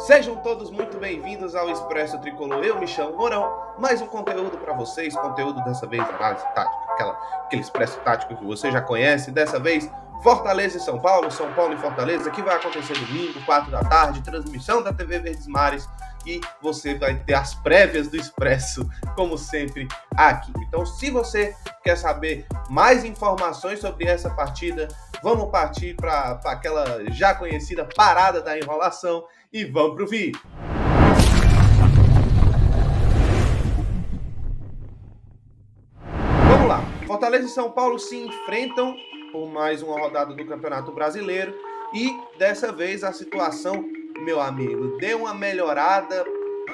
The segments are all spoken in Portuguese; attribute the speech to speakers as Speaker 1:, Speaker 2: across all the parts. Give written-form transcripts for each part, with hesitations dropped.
Speaker 1: Sejam todos muito bem-vindos ao Expresso Tricolor. Eu me chamo Mourão, mais um conteúdo para vocês, conteúdo dessa vez análise tática, aquele Expresso tático que você já conhece. Dessa vez, Fortaleza e São Paulo e Fortaleza, que vai acontecer domingo, 4 da tarde, transmissão da TV Verdes Mares, e você vai ter as prévias do Expresso, como sempre, aqui. Então, se você quer saber mais informações sobre essa partida, vamos partir para aquela já conhecida parada da enrolação e vamos pro vídeo. Vamos lá. Fortaleza e São Paulo se enfrentam por mais uma rodada do Campeonato Brasileiro e dessa vez a situação, meu amigo, deu uma melhorada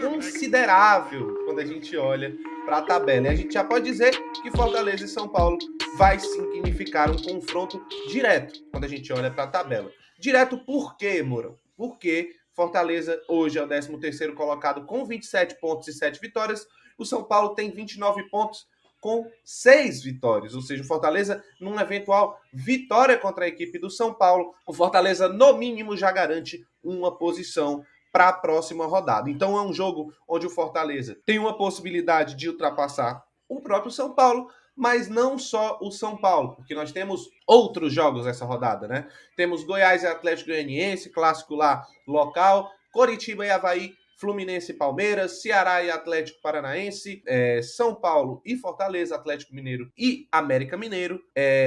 Speaker 1: considerável quando a gente olha para a tabela. E a gente já pode dizer que Fortaleza e São Paulo vai significar um confronto direto quando a gente olha para a tabela. Direto por quê, Mourão? Porque Fortaleza hoje é o 13º colocado com 27 pontos e 7 vitórias. O São Paulo tem 29 pontos com 6 vitórias. Ou seja, o Fortaleza, numa eventual vitória contra a equipe do São Paulo, o Fortaleza, no mínimo, já garante uma posição para a próxima rodada. Então é um jogo onde o Fortaleza tem uma possibilidade de ultrapassar o próprio São Paulo, mas não só o São Paulo, porque nós temos outros jogos nessa rodada, né? Temos Goiás e Atlético Goianiense, clássico lá local, Coritiba e Avaí, Fluminense e Palmeiras, Ceará e Atlético Paranaense, São Paulo e Fortaleza, Atlético Mineiro e América Mineiro,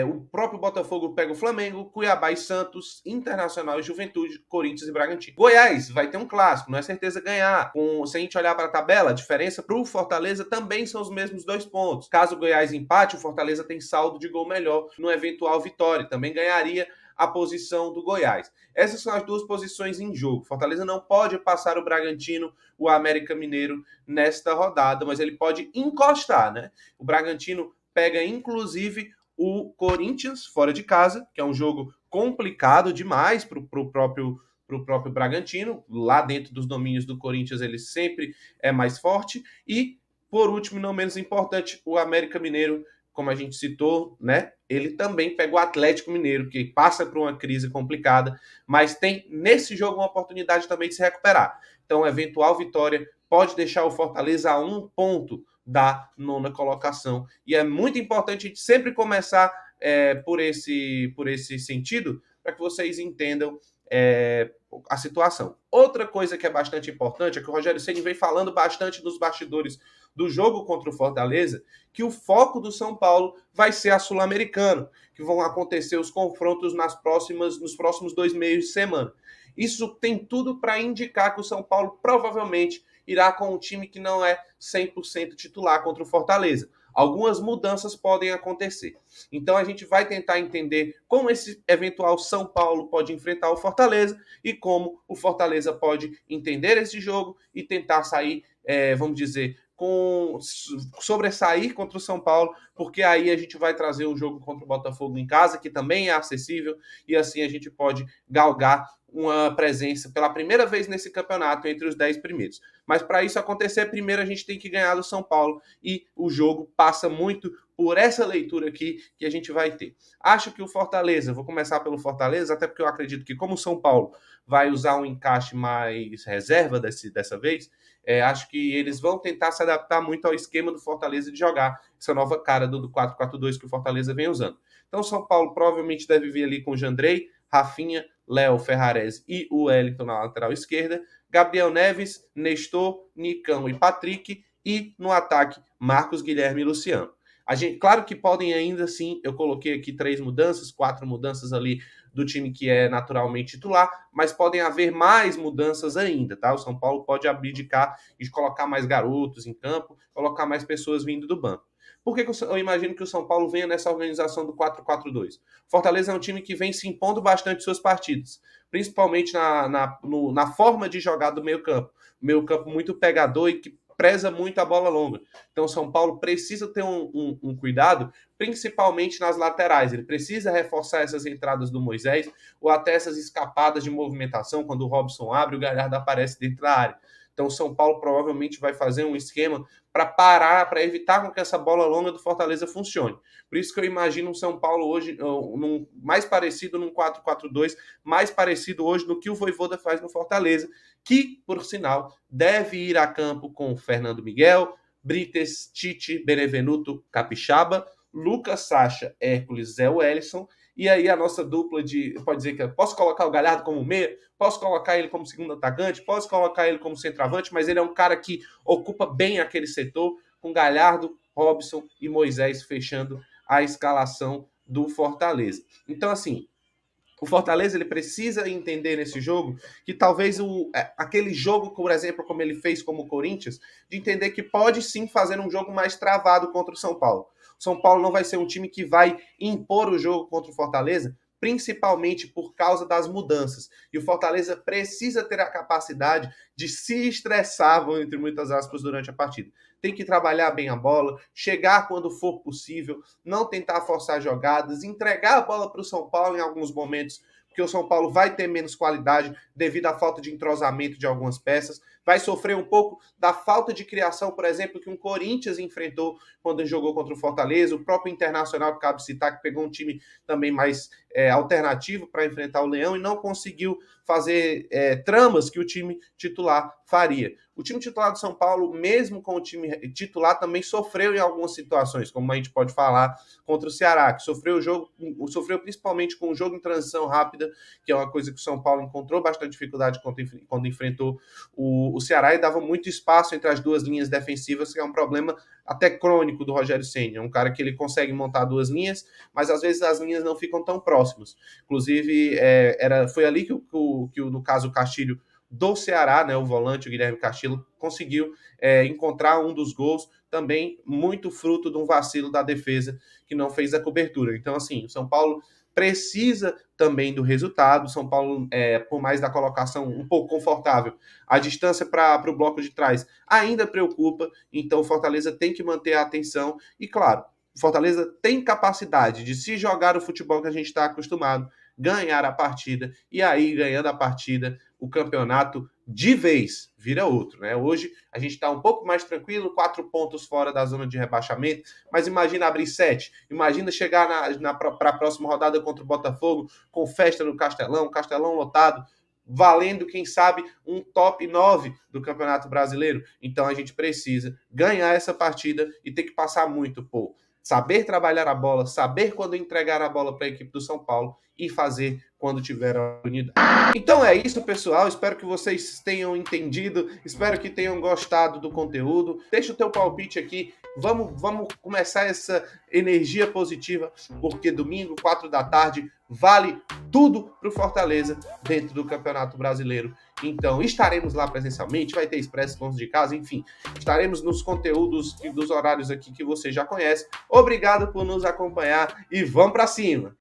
Speaker 1: o próprio Botafogo pega o Flamengo, Cuiabá e Santos, Internacional e Juventude, Corinthians e Bragantino. Goiás vai ter um clássico, não é certeza ganhar. Se a gente olhar para a tabela, a diferença para o Fortaleza também são os mesmos 2 pontos. Caso o Goiás empate, o Fortaleza tem saldo de gol melhor no eventual vitória, também ganharia a posição do Goiás. Essas são as duas posições em jogo. Fortaleza não pode passar o Bragantino, o América Mineiro nesta rodada, mas ele pode encostar, né? O Bragantino pega, inclusive, o Corinthians fora de casa, que é um jogo complicado demais para o próprio Bragantino. Lá dentro dos domínios do Corinthians, ele sempre é mais forte. E, por último, não menos importante, o América Mineiro, como a gente citou, né? Ele também pega o Atlético Mineiro, que passa por uma crise complicada, mas tem nesse jogo uma oportunidade também de se recuperar. Então, a eventual vitória pode deixar o Fortaleza a 1 ponto da 9ª colocação. E é muito importante a gente sempre começar por esse sentido, para que vocês entendam a situação. Outra coisa que é bastante importante é que o Rogério Ceni vem falando bastante nos bastidores do jogo contra o Fortaleza, que o foco do São Paulo vai ser a Sul-Americana, que vão acontecer os confrontos nos próximos 2 meios de semana. Isso tem tudo para indicar que o São Paulo provavelmente irá com um time que não é 100% titular contra o Fortaleza. Algumas mudanças podem acontecer. Então a gente vai tentar entender como esse eventual São Paulo pode enfrentar o Fortaleza e como o Fortaleza pode entender esse jogo e tentar sair, vamos dizer, sobressair contra o São Paulo, porque aí a gente vai trazer um jogo contra o Botafogo em casa, que também é acessível, e assim a gente pode galgar uma presença pela primeira vez nesse campeonato entre os 10 primeiros. Mas para isso acontecer, primeiro a gente tem que ganhar do São Paulo, e o jogo passa muito por essa leitura aqui que a gente vai ter. Acho que o Fortaleza, vou começar pelo Fortaleza, até porque eu acredito que como o São Paulo vai usar um encaixe mais reserva dessa vez, acho que eles vão tentar se adaptar muito ao esquema do Fortaleza de jogar essa nova cara do 4-4-2 que o Fortaleza vem usando. Então o São Paulo provavelmente deve vir ali com o Jandrei, Rafinha, Léo, Ferrarese e o Wellington na lateral esquerda, Gabriel Neves, Nestor, Nicão e Patrick, e no ataque Marcos, Guilherme e Luciano. Claro que podem ainda assim, eu coloquei aqui 3 mudanças, 4 mudanças ali do time que é naturalmente titular, mas podem haver mais mudanças ainda, tá? O São Paulo pode abdicar e colocar mais garotos em campo, colocar mais pessoas vindo do banco. Por que eu imagino que o São Paulo venha nessa organização do 4-4-2? Fortaleza é um time que vem se impondo bastante suas partidas, principalmente na forma de jogar do meio campo. Meio campo muito pegador e que preza muito a bola longa. Então o São Paulo precisa ter um cuidado, principalmente nas laterais. Ele precisa reforçar essas entradas do Moisés ou até essas escapadas de movimentação, quando o Robson abre, o Galhardo aparece dentro da área. Então o São Paulo provavelmente vai fazer um esquema para parar, para evitar com que essa bola longa do Fortaleza funcione. Por isso que eu imagino um São Paulo hoje mais parecido num 4-4-2, mais parecido hoje no que o Vojvoda faz no Fortaleza, que, por sinal, deve ir a campo com Fernando Miguel, Brites, Tite, Benevenuto, Capixaba, Lucas Sacha, Hércules, Zé Wellison, e aí a nossa dupla pode dizer que posso colocar o Galhardo como meia, posso colocar ele como segundo atacante, posso colocar ele como centroavante, mas ele é um cara que ocupa bem aquele setor, com Galhardo, Robson e Moisés fechando a escalação do Fortaleza. Então, assim, o Fortaleza ele precisa entender nesse jogo que talvez aquele jogo, por exemplo, como ele fez como o Corinthians, de entender que pode sim fazer um jogo mais travado contra o São Paulo. O São Paulo não vai ser um time que vai impor o jogo contra o Fortaleza, principalmente por causa das mudanças. E o Fortaleza precisa ter a capacidade de se estressar, entre muitas aspas, durante a partida. Tem que trabalhar bem a bola, chegar quando for possível, não tentar forçar jogadas, entregar a bola para o São Paulo em alguns momentos, porque o São Paulo vai ter menos qualidade devido à falta de entrosamento de algumas peças, vai sofrer um pouco da falta de criação, por exemplo, que um Corinthians enfrentou quando jogou contra o Fortaleza, o próprio Internacional, que cabe citar, que pegou um time também mais alternativo para enfrentar o Leão e não conseguiu fazer tramas que o time titular faria. O time titular do São Paulo, mesmo com o time titular, também sofreu em algumas situações, como a gente pode falar contra o Ceará, que sofreu principalmente com o jogo em transição rápida, que é uma coisa que o São Paulo encontrou bastante dificuldade quando enfrentou o Ceará e dava muito espaço entre as duas linhas defensivas, que é um problema até crônico do Rogério Ceni. É um cara que ele consegue montar duas linhas, mas às vezes as linhas não ficam tão próximas. Inclusive, foi ali que, no caso, o Castilho do Ceará, né, o volante, o Guilherme Castilho, conseguiu encontrar um dos gols, também muito fruto de um vacilo da defesa que não fez a cobertura. Então, assim, o São Paulo precisa também do resultado. O São Paulo, por mais da colocação um pouco confortável, a distância para o bloco de trás ainda preocupa, então o Fortaleza tem que manter a atenção e, claro, o Fortaleza tem capacidade de se jogar o futebol que a gente está acostumado, ganhar a partida, e aí, ganhando a partida, o campeonato de vez vira outro, né? Hoje a gente está um pouco mais tranquilo, 4 pontos fora da zona de rebaixamento, mas imagina abrir 7, imagina chegar para a próxima rodada contra o Botafogo com festa no Castelão, Castelão lotado, valendo, quem sabe, um top 9 do Campeonato Brasileiro. Então a gente precisa ganhar essa partida e ter que passar muito por saber trabalhar a bola, saber quando entregar a bola para a equipe do São Paulo e fazer quando tiver a oportunidade. Então é isso, pessoal. Espero que vocês tenham entendido, espero que tenham gostado do conteúdo. Deixa o teu palpite aqui. Vamos começar essa energia positiva, porque domingo, 4 da tarde, vale tudo para o Fortaleza dentro do Campeonato Brasileiro. Então, estaremos lá presencialmente, vai ter expresso pontos de casa, enfim, estaremos nos conteúdos e dos horários aqui que você já conhece. Obrigado por nos acompanhar e vamos para cima!